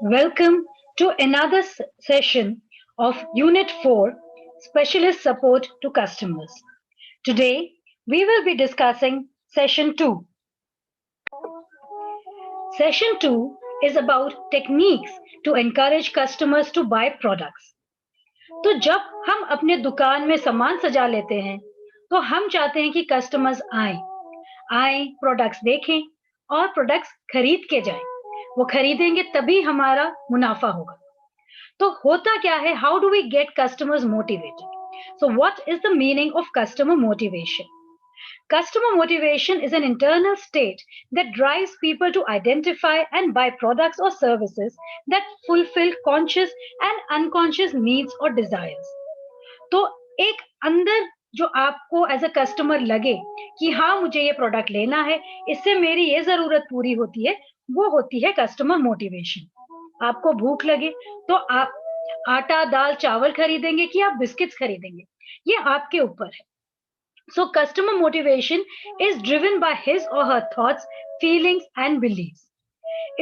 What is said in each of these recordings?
Welcome to another session of Unit 4 Specialist Support to Customers. Today, we will be discussing Session 2. Session 2 is about techniques to encourage customers to buy products. तो जब हम अपने दुकान में सामान सजा लेते हैं, तो हम चाहते हैं कि कस्टमर्स आए, प्रोडक्ट्स देखें और प्रोडक्ट्स खरीद के जाएं। वो खरीदेंगे तभी हमारा मुनाफा होगा। तो होता क्या है, how do we get customers motivated? So what is the meaning of customer motivation? Customer motivation is an internal state that drives people to identify and buy products or services that fulfill conscious and unconscious needs or desires. तो एक अंदर जो आपको as a customer लगे कि हाँ मुझे ये प्रोडक्ट लेना है, इससे मेरी ये जरूरत पूरी होती है, वो होती है कस्टमर मोटिवेशन। आपको भूख लगे तो आप आटा दाल चावल खरीदेंगे कि आप बिस्किट्स खरीदेंगे, ये आपके ऊपर है। So customer motivation is driven by his or her thoughts, feelings and beliefs.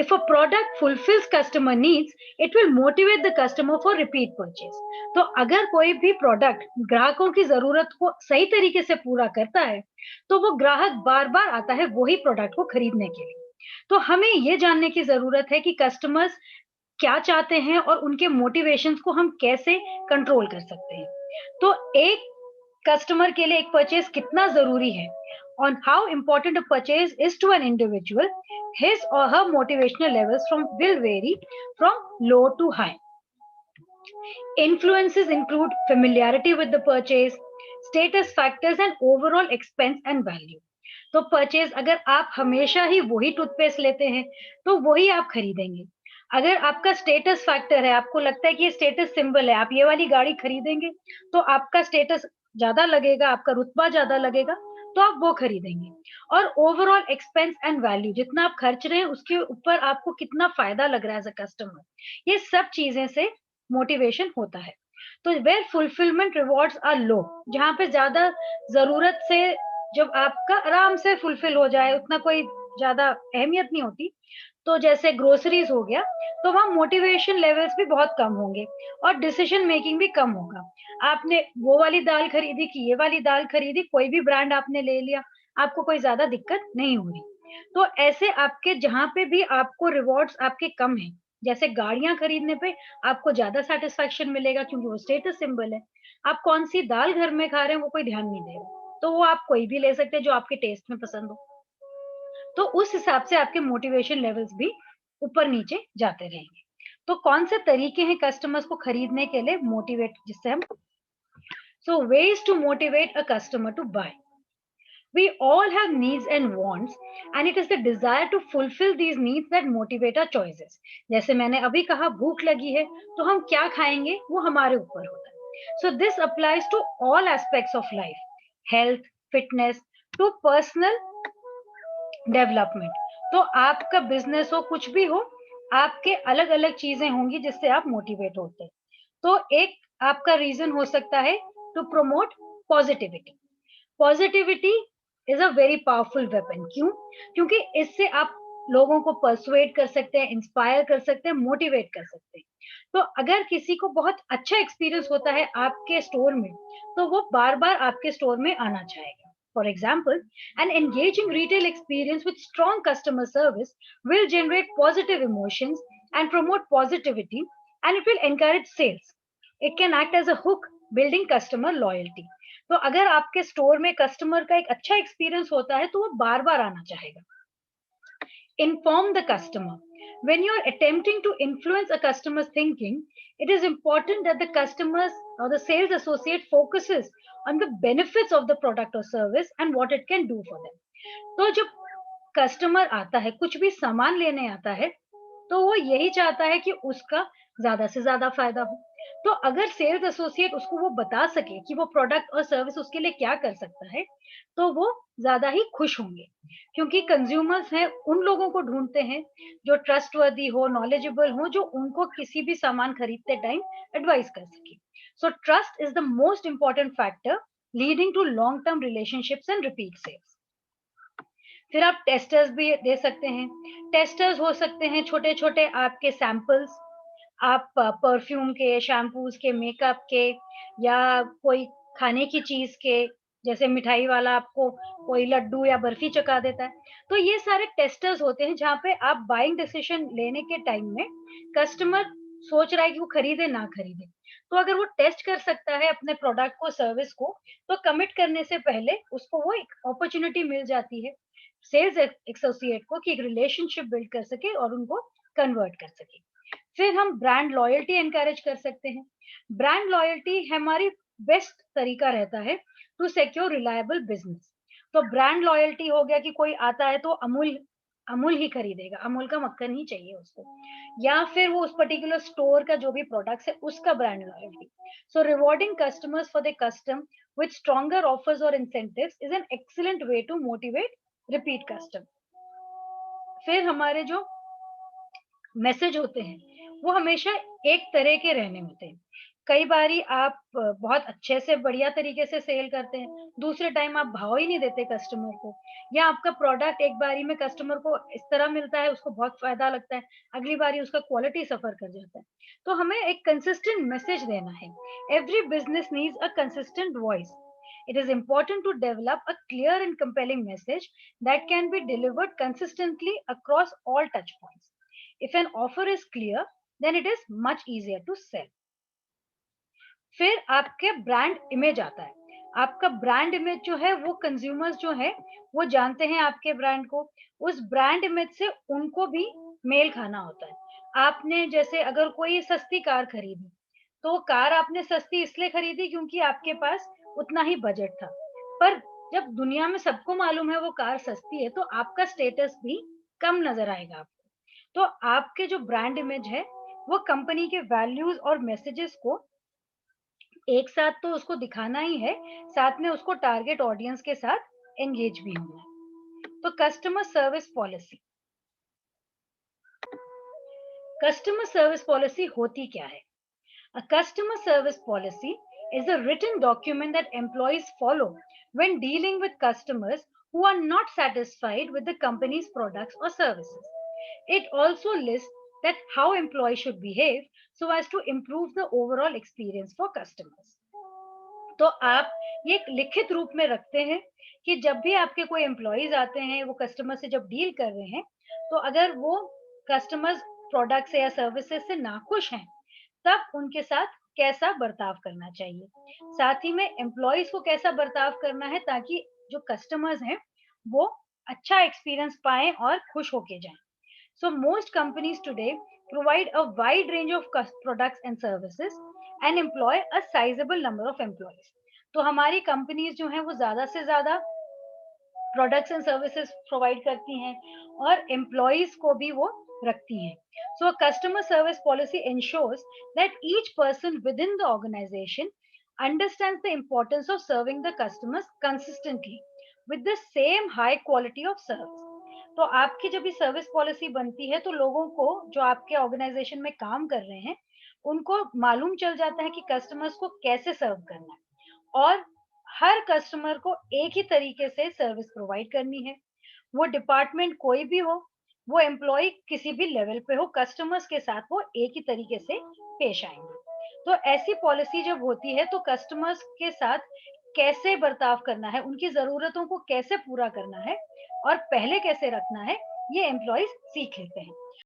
If a product fulfills customer needs, it will motivate the customer for repeat purchase. तो अगर कोई भी प्रोडक्ट ग्राहकों की जरूरत को सही तरीके से पूरा करता है, तो वो ग्राहक बार बार आता है वही प्रोडक्ट को खरीदने के लिए। तो हमें ये जानने की जरूरत है कि कस्टमर्स क्या चाहते हैं और उनके मोटिवेशंस को हम कैसे कंट्रोल कर सकते हैं। तो एक कस्टमर के लिए एक परचेज कितना जरूरी है, on how important a purchase is to an individual, his or her motivational levels will vary from low to high. Influences include familiarity with the purchase, status factors and overall expense and value. तो purchase अगर आप हमेशा ही वही toothpaste लेते हैं तो वही आप खरीदेंगे। अगर आपका स्टेटस फैक्टर है, आपको लगता है कि ये स्टेटस सिंबल है, आप ये वाली गाड़ी खरीदेंगे तो आपका स्टेटस ज्यादा लगेगा, आपका रुतबा ज्यादा लगेगा, तो आप वो खरीदेंगे। और ओवरऑल एक्सपेंस एंड वैल्यू, जितना आप खर्च रहे हैं उसके ऊपर आपको कितना फायदा लग रहा है एज अ कस्टमर, ये सब चीजें से मोटिवेशन होता है। तो वेयर फुलफिलमेंट रिवॉर्ड्स आर लो, जहां पे ज्यादा जरूरत से जब आपका आराम से फुलफिल हो जाए, उतना कोई ज्यादा अहमियत नहीं होती, तो जैसे ग्रोसरीज हो गया, तो वहां मोटिवेशन लेवल्स भी बहुत कम होंगे और डिसीजन मेकिंग भी कम होगा। आपने वो वाली दाल खरीदी कि ये वाली दाल खरीदी, कोई भी ब्रांड आपने ले लिया, आपको कोई ज्यादा दिक्कत नहीं हो रही। तो ऐसे आपके जहां पे भी आपको रिवॉर्ड्स आपके कम है, जैसे गाड़ियां खरीदने पे आपको ज्यादा सेटिस्फेक्शन मिलेगा क्योंकि वो स्टेटस सिंबल है। आप कौन सी दाल घर में खा रहे हैं वो कोई ध्यान नहीं देगा, तो वो आप कोई भी ले सकते हैं जो आपके टेस्ट में पसंद हो। तो उस हिसाब से आपके मोटिवेशन लेवल्स भी ऊपर नीचे जाते रहेंगे। तो कौन से तरीके हैं कस्टमर्स को खरीदने के लिए मोटिवेट, जिससे हम so ways to motivate a customer to buy. We all have needs and wants, and it is the desire to fulfill these needs that motivate our choices. जैसे मैंने अभी कहा, भूख लगी है तो हम क्या खाएंगे वो हमारे ऊपर होता है। So this applies to all aspects of life, health, fitness, to personal development. तो आपका बिजनेस हो, कुछ भी हो, आपके अलग अलग चीजें होंगी जिससे आप मोटिवेट होते हैं। तो एक आपका रीजन हो सकता है to promote positivity. Positivity is a very powerful weapon. क्यों? क्योंकि इससे आप लोगों को परसुएट कर सकते हैं, इंस्पायर कर सकते हैं, मोटिवेट कर सकते हैं। तो अगर किसी को बहुत अच्छा एक्सपीरियंस होता है आपके स्टोर में, तो वो बार बार आपके स्टोर में आना चाहेगा। For example, an engaging retail experience with strong customer service will generate positive emotions and promote positivity, and it will encourage sales. It can act as a hook, building customer loyalty. तो अगर आपके store में customer का एक अच्छा experience होता है तो वो बार बार आना चाहेगा। Inform the customer. When you are attempting to influence a customer's thinking, it is important that the customers or the sales associate focuses on the benefits of the product or service and what it can do for them. तो जब customer आता है, कुछ भी सामान लेने आता है, तो वो यही चाहता है कि उसका ज्यादा से ज्यादा फायदा हो। तो अगर सेल्स एसोसिएट उसको वो बता सके कि वो प्रोडक्ट और सर्विस उसके लिए क्या कर सकता है, तो वो ज्यादा ही खुश होंगे। क्योंकि कंज्यूमर्स हैं, उन लोगों को ढूंढते हैं जो ट्रस्टवर्दी हो, नॉलेजेबल हो, जो उनको किसी भी सामान खरीदते टाइम एडवाइस कर सके। So trust is the most important factor leading to long term relationships and repeat sales. फिर आप टेस्टर्स भी दे सकते हैं। टेस्टर्स हो सकते हैं छोटे-छोटे आपके सैंपल्स, आप परफ्यूम के, शैम्पूज़ के, मेकअप के या कोई खाने की चीज़ के, जैसे मिठाई वाला आपको कोई लड्डू या बर्फी चखा देता है। तो ये सारे टेस्टर्स होते हैं जहाँ पे आप बाइंग डिसीज़न लेने के टाइम में कस्टमर सोच रहा है कि वो खरीदे ना खरीदे। तो अगर वो टेस्ट कर सकता है अपने प्रोडक्ट को, सर्विस को, तो कमिट करने से पहले उसको वो एक अपॉर्च्युनिटी मिल जाती है सेल्स एसोसिएट को कि एक रिलेशनशिप बिल्ड कर सके और उनको कन्वर्ट कर सके। फिर हम ब्रांड लॉयल्टी एनकरेज कर सकते हैं। ब्रांड लॉयल्टी हमारी बेस्ट तरीका रहता है टू सिक्योर रिलायबल बिजनेस। तो ब्रांड लॉयल्टी हो गया कि कोई आता है तो अमूल अमूल ही खरीदेगा, अमूल का मक्खन ही चाहिए उसको, या फिर वो उस पर्टिकुलर स्टोर का जो भी प्रोडक्ट्स है उसका brand loyalty. So rewarding customers for the custom with stronger offers और incentives is an excellent way to motivate repeat custom. फिर हमारे जो मैसेज होते हैं, वो हमेशा एक तरह के रहने होते हैं। कई बारी आप बहुत अच्छे से बढ़िया तरीके से सेल करते हैं, दूसरे टाइम आप भाव ही नहीं देते कस्टमर को, या आपका प्रोडक्ट एक बारी में कस्टमर को इस तरह मिलता है, उसको बहुत फ़ायदा लगता है, अगली बारी उसका क्वालिटी सफ़र कर जाता है। तो हमें एक कंसिस्टेंट मैसेज देना है। Every business needs a consistent voice. It is important to develop a clear and compelling message that can be delivered consistently across all touch points. If an offer is clear, then it is much easier to sell. फिर आपके brand image आता है। आपका brand image जो है वो consumers जो है वो जानते हैं आपके ब्रांड को। उस ब्रांड इमेज से उनको भी मेल खाना होता है। आपने जैसे अगर कोई सस्ती कार खरीदी, तो वो कार आपने सस्ती इसलिए खरीदी क्योंकि आपके पास उतना ही बजट था। पर जब दुनिया में सबको मालूम है वो कार सस्ती है, तो आपका स्टेटस भी कम नज़र आएगा आपको। तो आपके जो ब्रांड इमेज है, वो कंपनी के वैल्यूज़ और मैसेजेस को एक साथ तो उसको दिखाना ही है, साथ में उसको टारगेट ऑडियंस के साथ एंगेज भी होना है। तो कस्टमर सर्विस पॉलिसी होती क्या है? A customer service policy is a written document that employees follow when dealing with customers who are not satisfied with the company's products or services. It also lists that how employees should behave so as to improve the overall experience for customers. तो आप ये एक लिखित रूप में रखते हैं कि जब भी आपके कोई एम्प्लॉइज आते हैं, वो कस्टमर से जब डील कर रहे हैं, तो अगर वो कस्टमर्स प्रोडक्ट से या सर्विसेज से नाखुश हैं, तब उनके साथ कैसा बर्ताव करना चाहिए। साथ ही में एम्प्लॉइज को कैसा बर्ताव करना है ताकि जो कस्टमर्स हैं, वो अच्छा एक्सपीरियंस पाएँ और खुश होके जाएँ। So most companies today provide a wide range of products and services and employ a sizable number of employees. तो हमारी कंपनीज जो हैं वो ज़्यादा से ज़्यादा प्रोडक्ट्स एंड सर्विसेज प्रोवाइड करती हैं और एम्प्लॉइज को भी वो रखती हैं। So customer service policy ensures that each person within the organisation understands the importance of serving the customers consistently with the same high quality of service. तो आपकी जब भी सर्विस पॉलिसी बनती है तो लोगों को जो आपके ऑर्गेनाइजेशन में काम कर रहे हैं उनको मालूम चल जाता है कि कस्टमर्स को कैसे सर्व करना है और हर कस्टमर को एक ही तरीके से सर्विस प्रोवाइड करनी है। वो डिपार्टमेंट कोई भी हो, वो एम्प्लॉयी किसी भी लेवल पे हो, कस्टमर्स के साथ वो एक ही तरीके से पेश आएँगे। तो ऐसी पॉलिसी जब होती है तो कस्टमर्स के साथ कैसे बर्ताव करना है, उनकी ज़रूरतों को कैसे पूरा करना है और पहले कैसे रखना है, ये एम्प्लॉइज़ सीख लेते हैं।